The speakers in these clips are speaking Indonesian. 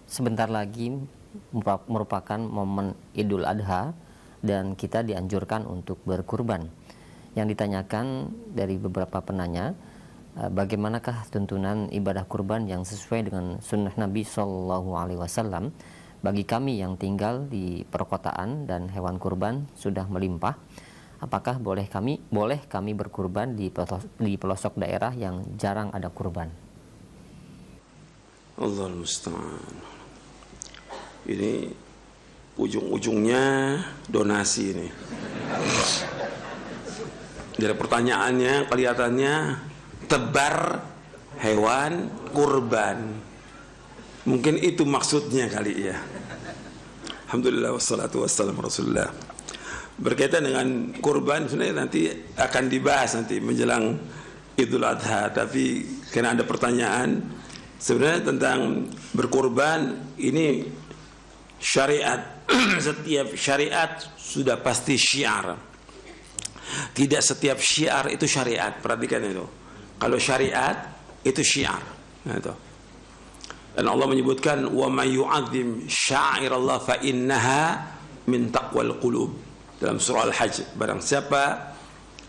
sebentar lagi merupakan momen Idul Adha dan kita dianjurkan untuk berkurban. Yang ditanyakan dari beberapa penanya, bagaimanakah tuntunan ibadah kurban yang sesuai dengan sunnah Nabi Shallallahu Alaihi Wasallam bagi kami yang tinggal di perkotaan dan hewan kurban sudah melimpah? Apakah boleh kami berkurban di pelosok daerah yang jarang ada kurban? Allahul musta'an. Ini ujung-ujungnya donasi ini. Dari pertanyaannya kelihatannya tebar hewan kurban. Mungkin itu maksudnya kali ya. Alhamdulillah wassalatu wassalamu rasulullah. Berkaitan dengan kurban sebenarnya nanti akan dibahas nanti menjelang Idul Adha, tapi karena ada pertanyaan sebenarnya tentang berkurban ini syariat. Setiap syariat sudah pasti syiar. Tidak setiap syiar itu syariat. Perhatikan itu. Kalau syariat itu syiar. Nah, itu. Dan Allah menyebutkan wa may yu'azzim sya'irallah fa innaha min taqwal qulub. Dalam surah Al-Hajj, barang siapa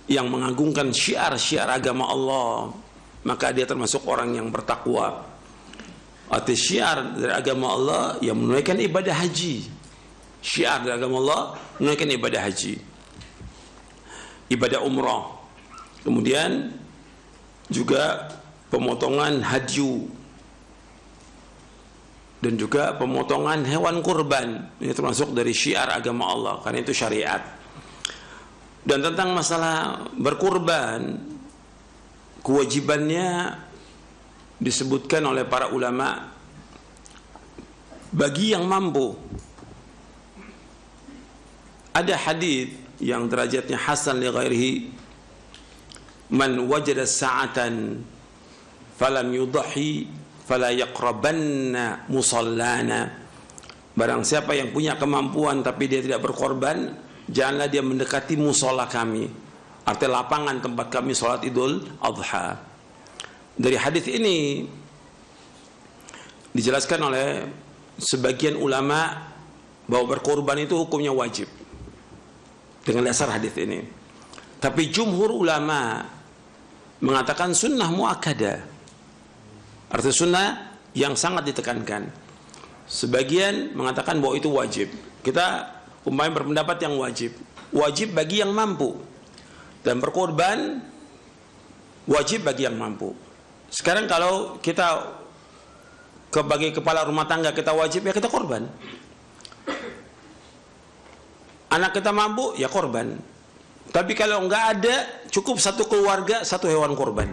yang mengagungkan syiar-syiar agama Allah, maka dia termasuk orang yang bertakwa. Arti syiar dari agama Allah yang menunaikan ibadah haji. Syiar dari agama Allah menunaikan ibadah haji, ibadah umrah, kemudian juga pemotongan hadyu dan juga pemotongan hewan kurban. Ini termasuk dari syiar agama Allah karena itu syariat. Dan tentang masalah berkurban, kewajibannya disebutkan oleh para ulama bagi yang mampu. Ada hadis yang derajatnya hasan li ghairihi, man wajada sa'atan falam yudhi fala yaqrabanna musallana. Barang siapa yang punya kemampuan tapi dia tidak berkorban, janganlah dia mendekati musola kami, artinya lapangan tempat kami sholat Idul Adha. Dari hadis ini dijelaskan oleh sebagian ulama bahwa berkorban itu hukumnya wajib dengan dasar hadis ini. Tapi jumhur ulama mengatakan sunnah muakkadah, artinya sunnah yang sangat ditekankan. Sebagian mengatakan bahwa itu wajib. Kita umpamanya berpendapat yang wajib bagi yang mampu, dan berkorban wajib bagi yang mampu. Sekarang kalau kita sebagai kepala rumah tangga kita wajib, ya kita korban. Anak kita mampu, ya korban. Tapi kalau enggak ada, cukup satu keluarga, satu hewan korban.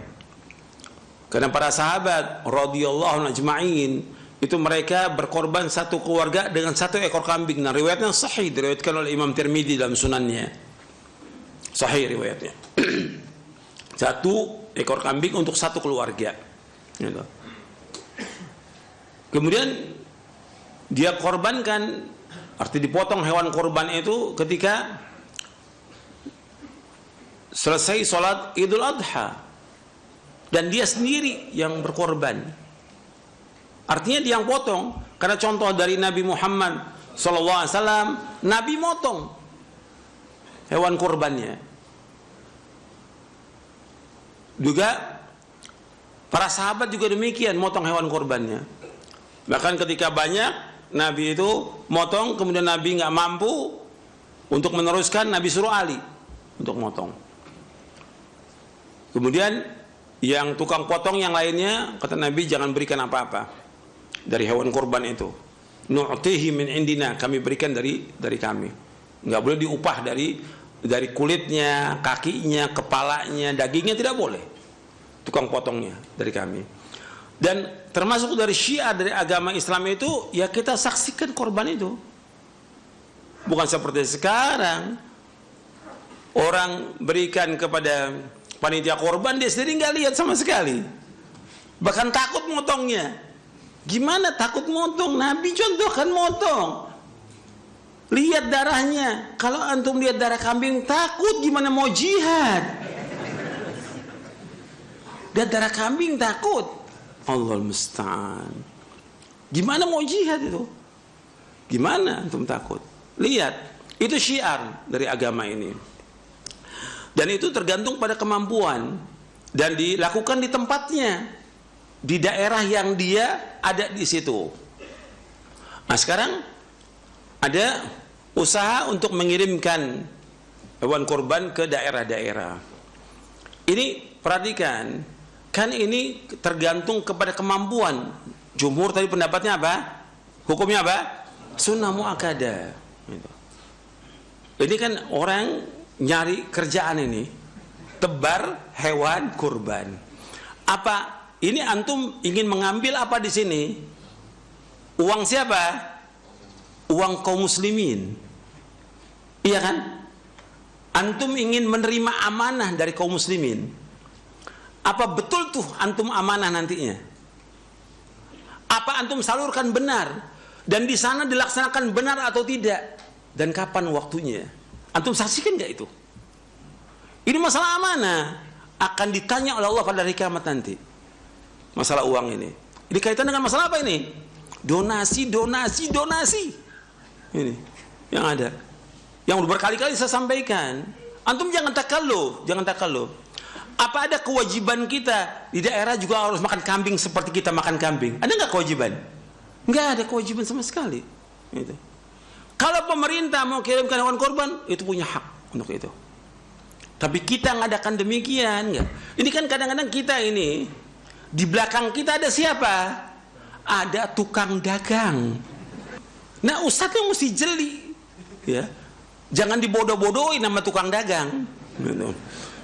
Karena para sahabat radhiyallahu anhum ajma'in itu mereka berkorban satu keluarga dengan satu ekor kambing. Nah, riwayatnya sahih, diriwayatkan oleh Imam Tirmidzi dalam sunannya. Sahih riwayatnya. Satu ekor kambing untuk satu keluarga. Gitu. Kemudian dia korbankan, arti dipotong hewan korban itu ketika selesai sholat Idul Adha, dan dia sendiri yang berkorban. Artinya dia yang potong, karena contoh dari Nabi Muhammad SAW, Nabi motong hewan korbannya. Juga para sahabat juga demikian, motong hewan korbannya. Bahkan ketika banyak, Nabi itu motong, kemudian Nabi nggak mampu untuk meneruskan, Nabi suruh Ali untuk motong. Kemudian yang tukang potong yang lainnya, kata Nabi, jangan berikan apa-apa dari hewan korban itu. Nu'tihi min indina, kami berikan dari kami. Nggak boleh diupah dari kulitnya, kakinya, kepalanya, dagingnya, tidak boleh. Tukang potongnya dari kami. Dan termasuk dari syiar dari agama Islam itu, ya kita saksikan korban itu. Bukan seperti sekarang orang berikan kepada panitia korban, dia sendiri nggak lihat sama sekali, bahkan takut motongnya. Gimana takut motong? Nabi contohkan motong, lihat darahnya. Kalau antum lihat darah kambing takut, gimana mau jihad? Lihat darah kambing takut. Allahul musta'an. Gimana mau jihad itu? Gimana antum takut? Lihat, itu syiar dari agama ini. Dan itu tergantung pada kemampuan dan dilakukan di tempatnya, di daerah yang dia ada di situ. Nah, sekarang ada usaha untuk mengirimkan hewan kurban ke daerah-daerah. Ini perhatikan, kan ini tergantung kepada kemampuan. Jumhur tadi pendapatnya apa? Hukumnya apa? Sunnah muakkadah. Ini kan orang nyari kerjaan ini, tebar hewan kurban. Apa ini antum ingin mengambil apa di sini? Uang siapa? Uang kaum muslimin. Iya kan? Antum ingin menerima amanah dari kaum muslimin. Apa betul tuh antum amanah nantinya? Apa antum salurkan benar? Dan di sana dilaksanakan benar atau tidak? Dan kapan waktunya? Antum saksikan nggak itu? Ini masalah amanah, akan ditanya oleh Allah pada hari kiamat nanti. Masalah uang ini. Ini kaitan dengan masalah apa ini? Donasi. Ini yang ada. Yang berkali-kali saya sampaikan. Antum jangan takalluf. Apa ada kewajiban kita di daerah juga harus makan kambing seperti kita makan kambing? Ada nggak kewajiban? Nggak ada kewajiban sama sekali. Gitu. Kalau pemerintah mau kirimkan hewan korban, itu punya hak untuk itu. Tapi kita ngadakan demikian, nggak? Ini kan kadang-kadang kita ini di belakang kita ada siapa? Ada tukang dagang. Nah, ustadznya mesti jeli, ya. Jangan dibodoh-bodohin sama tukang dagang.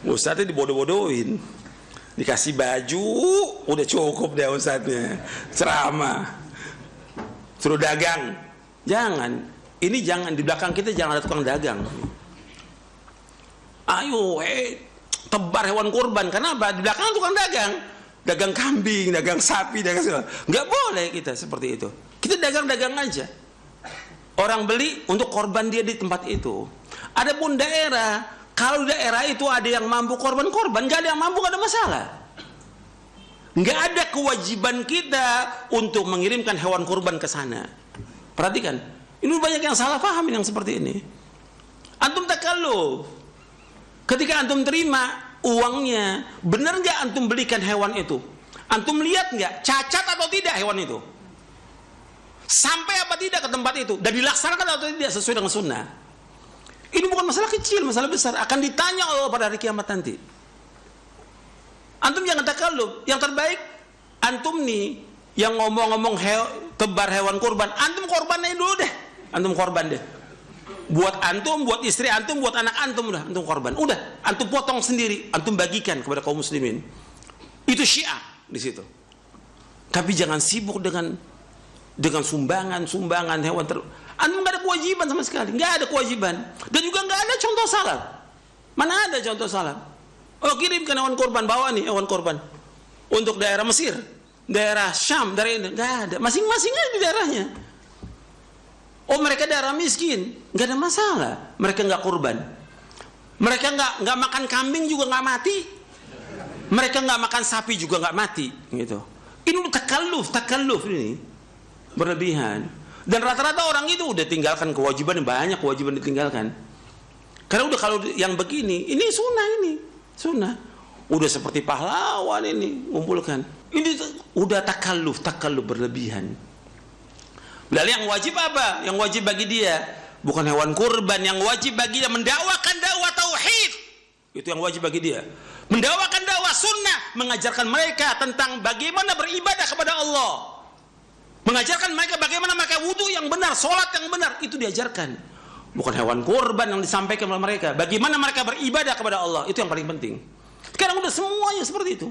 Ustadznya dibodoh-bodohin, dikasih baju, udah cukup deh ustadznya. Ceramah, suruh dagang. Jangan. Ini jangan, di belakang kita jangan ada tukang dagang. Ayo, tebar hewan kurban. Kenapa? Di belakang tukang dagang. Dagang kambing, dagang sapi, dagang segala. Nggak boleh kita seperti itu. Kita dagang-dagang aja. Orang beli untuk korban dia di tempat itu. Adapun daerah, kalau daerah itu ada yang mampu korban-korban, nggak ada yang mampu, nggak ada masalah. Nggak ada kewajiban kita untuk mengirimkan hewan kurban ke sana. Perhatikan, ini banyak yang salah paham yang seperti ini. Antum takalluf. Ketika antum terima uangnya, benar nggak antum belikan hewan itu? Antum lihat nggak cacat atau tidak hewan itu? Sampai apa tidak ke tempat itu? Dan dilaksanakan atau tidak sesuai dengan sunnah? Ini bukan masalah kecil, masalah besar. Akan ditanya Allah pada hari kiamat nanti. Antum jangan takalluf. Yang terbaik, antum nih yang ngomong-ngomong tebar hewan kurban, antum korbannya dulu deh. Antum korban deh. Buat antum, buat istri antum, buat anak antum, udah antum korban. Udah, antum potong sendiri, antum bagikan kepada kaum muslimin. Itu syiar di situ. Tapi jangan sibuk dengan sumbangan hewan antum nggak ada kewajiban sama sekali, nggak ada kewajiban. Dan juga nggak ada contoh salaf. Mana ada contoh salaf? Oh, kirimkan hewan korban, bawa nih hewan korban untuk daerah Mesir, daerah Syam, daerah ini, nggak ada. Masing-masing aja di daerahnya. Oh, mereka daerah miskin, nggak ada masalah. Mereka nggak kurban. Mereka nggak makan kambing juga nggak mati. Mereka nggak makan sapi juga nggak mati, gitu. Ini takalluf ini berlebihan. Dan rata-rata orang itu udah tinggalkan kewajiban, banyak kewajiban ditinggalkan. Karena udah kalau yang begini, ini sunnah. Udah seperti pahlawan ini ngumpulkan. Ini udah takalluf berlebihan. Lalu yang wajib apa? Yang wajib bagi dia bukan hewan kurban, yang wajib bagi dia mendakwakan dakwah tauhid. Itu yang wajib bagi dia. Mendakwakan dakwah sunnah, mengajarkan mereka tentang bagaimana beribadah kepada Allah. Mengajarkan mereka bagaimana mereka wudu yang benar, sholat yang benar, itu diajarkan. Bukan hewan kurban yang disampaikan oleh mereka. Bagaimana mereka beribadah kepada Allah, itu yang paling penting. Sekarang udah semuanya seperti itu.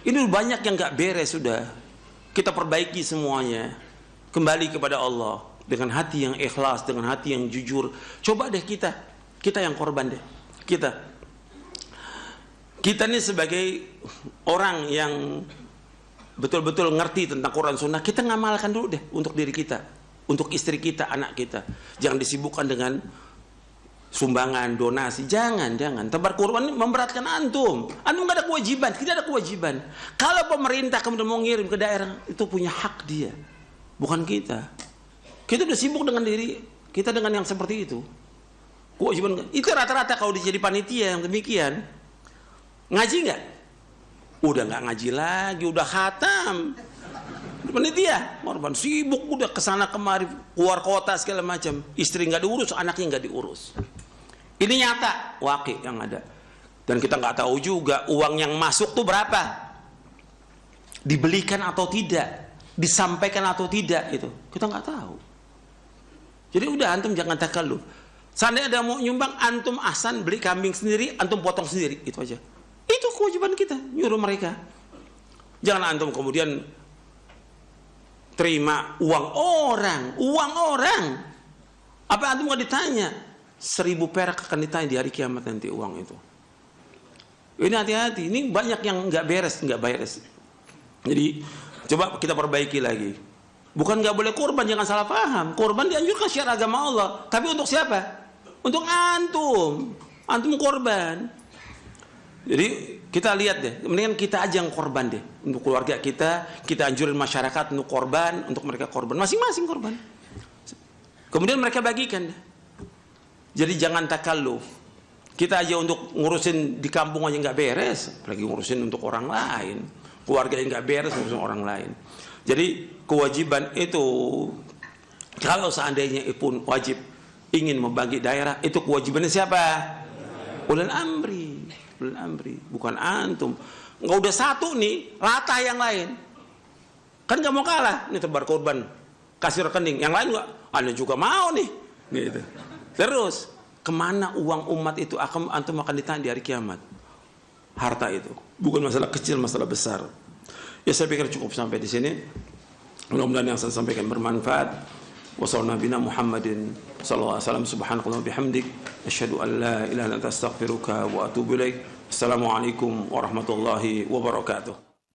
Ini banyak yang gak beres sudah. Kita perbaiki semuanya. Kembali kepada Allah dengan hati yang ikhlas, dengan hati yang jujur. Coba deh kita yang korban deh. Kita ini sebagai orang yang betul-betul ngerti tentang Quran Sunnah, kita ngamalkan dulu deh untuk diri kita, untuk istri kita, anak kita. Jangan disibukkan dengan sumbangan, donasi. Jangan. Tebar kurban memberatkan antum. Antum nggak ada kewajiban, tidak ada kewajiban. Kalau pemerintah kemudian mau ngirim ke daerah, itu punya hak dia. bukan kita. Kita udah sibuk dengan diri kita dengan yang seperti itu. Kewajiban itu rata-rata kalau jadi panitia yang demikian, ngaji nggak? Udah nggak ngaji lagi, udah khatam. Panitia, korban sibuk udah kesana kemari, keluar kota segala macam. Istri nggak diurus, anaknya nggak diurus. Ini nyata, wakil yang ada. Dan kita nggak tahu juga uang yang masuk tuh berapa, dibelikan atau tidak, disampaikan atau tidak, itu kita nggak tahu. Jadi udah antum jangan takalluf. Seandainya ada mau nyumbang, antum ahsan beli kambing sendiri, antum potong sendiri, itu aja. Itu kewajiban kita, nyuruh mereka. Jangan antum kemudian terima uang orang. Apa antum nggak ditanya? 1000 perak akan ditanya di hari kiamat nanti uang itu. Ini hati-hati, ini banyak yang nggak beres. Jadi coba kita perbaiki lagi. Bukan nggak boleh kurban, jangan salah paham. Kurban dianjurkan syiar agama Allah. Tapi untuk siapa? Untuk antum korban. Jadi kita lihat deh, mendingan kita aja yang korban deh. Untuk keluarga kita anjurin masyarakat untuk korban, untuk mereka korban. Masing-masing korban. Kemudian mereka bagikan deh. Jadi jangan takalluf. Kita aja untuk ngurusin di kampung aja nggak beres, apalagi ngurusin untuk orang lain. Keluarga yang nggak beres, ngurusin orang lain. Jadi kewajiban itu, kalau seandainya pun wajib ingin membagi daerah, itu kewajibannya siapa? Ulul amri, bukan antum. Nggak udah satu nih, latah yang lain. Kan nggak mau kalah, nih tebar korban, kasih rekening. Yang lain nggak, anda juga mau nih, gitu. Terus kemana uang umat itu antum akan ditanya di hari kiamat? Harta itu bukan masalah kecil, masalah besar. Ya saya pikir cukup sampai di sini. Mudah-mudahan yang saya sampaikan bermanfaat. Wassallallahu nabiyana Muhammadin sallallahu alaihi wasallam, subhanallahi bihamdik, asyhadu an la ilaha illa anta astaghfiruka wa atubu ilaik. Assalamualaikum warahmatullahi wabarakatuh.